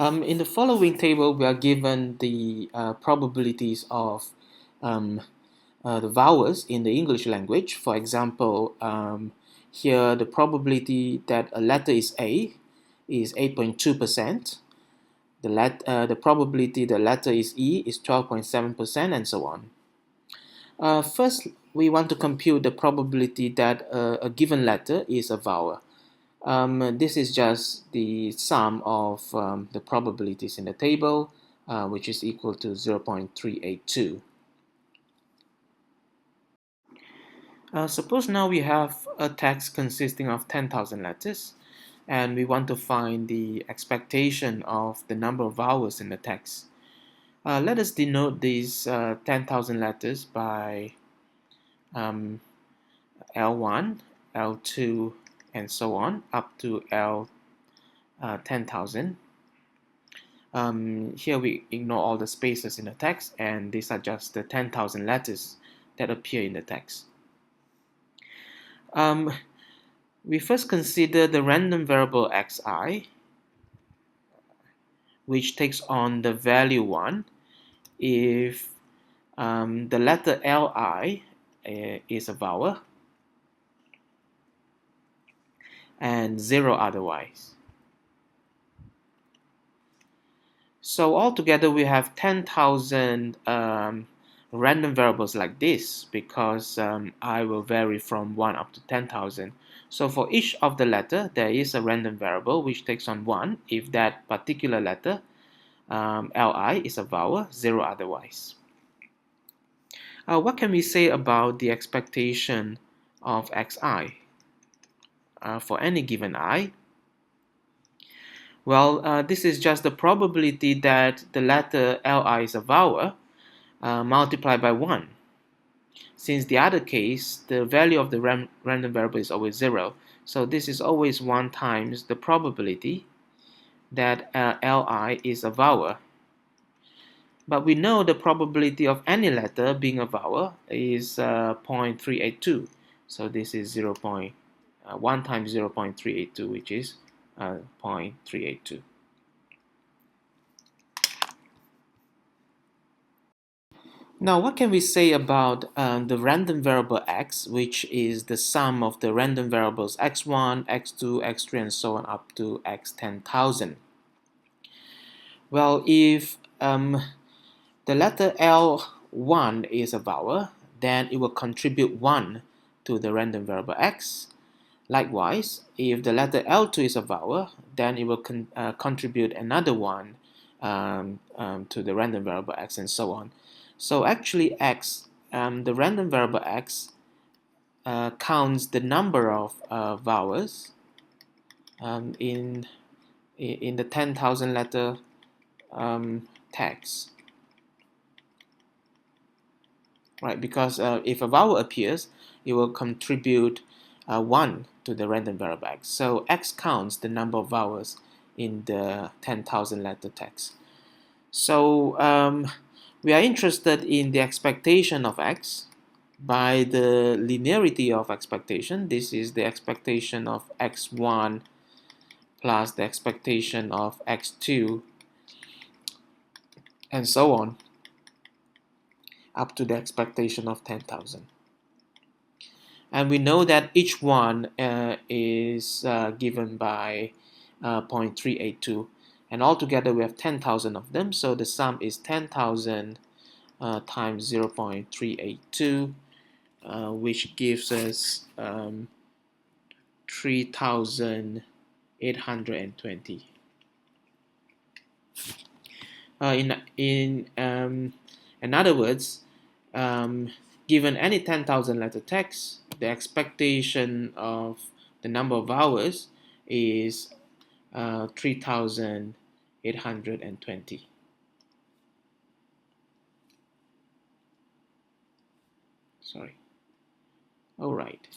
In the following table, we are given the probabilities of um, the vowels in the English language. For example, here the probability that a letter is A is 8.2%. The probability the letter is E is 12.7%, and so on. First, we want to compute the probability that a given letter is a vowel. This is just the sum of the probabilities in the table, which is equal to 0.382. Suppose now we have a text consisting of 10,000 letters, and we want to find the expectation of the number of vowels in the text. Let us denote these 10,000 letters by L1, L2, and so on, up to L 10,000. Here we ignore all the spaces in the text, and these are just the 10,000 letters that appear in the text. We first consider the random variable xi, which takes on the value 1 if the letter li is a vowel and 0 otherwise. So altogether we have 10,000 random variables like this, because I will vary from 1 up to 10,000. So for each of the letter, there is a random variable which takes on 1 if that particular letter, li, is a vowel, 0 otherwise. What can we say about the expectation of xi for any given I? Well, this is just the probability that the letter li is a vowel multiplied by 1. Since the other case, the value of the random variable is always 0, so this is always 1 times the probability that li is a vowel. But we know the probability of any letter being a vowel is 0.382, so this is 1 times 0.382, which is 0.382. Now, what can we say about the random variable x, which is the sum of the random variables x1, x2, x3, and so on up to x 10,000? Well, if the letter L1 is a vowel, then it will contribute 1 to the random variable x. Likewise, if the letter L2 is a vowel, then it will contribute another 1 to the random variable x, and so on. So actually x, the random variable x, counts the number of vowels in the 10,000 letter text. Right, because if a vowel appears, it will contribute 1 to the random variable x. So x counts the number of vowels in the 10,000 letter text. So we are interested in the expectation of x by the linearity of expectation. This is the expectation of x1 plus the expectation of x2, and so on, up to the expectation of 10,000. And we know that each one is given by 0.382. And altogether we have 10,000 of them, so the sum is 10,000 times 0.382, which gives us 3,820. In other words, given any 10,000 letter text, the expectation of the number of vowels is 3,820. Sorry. All right.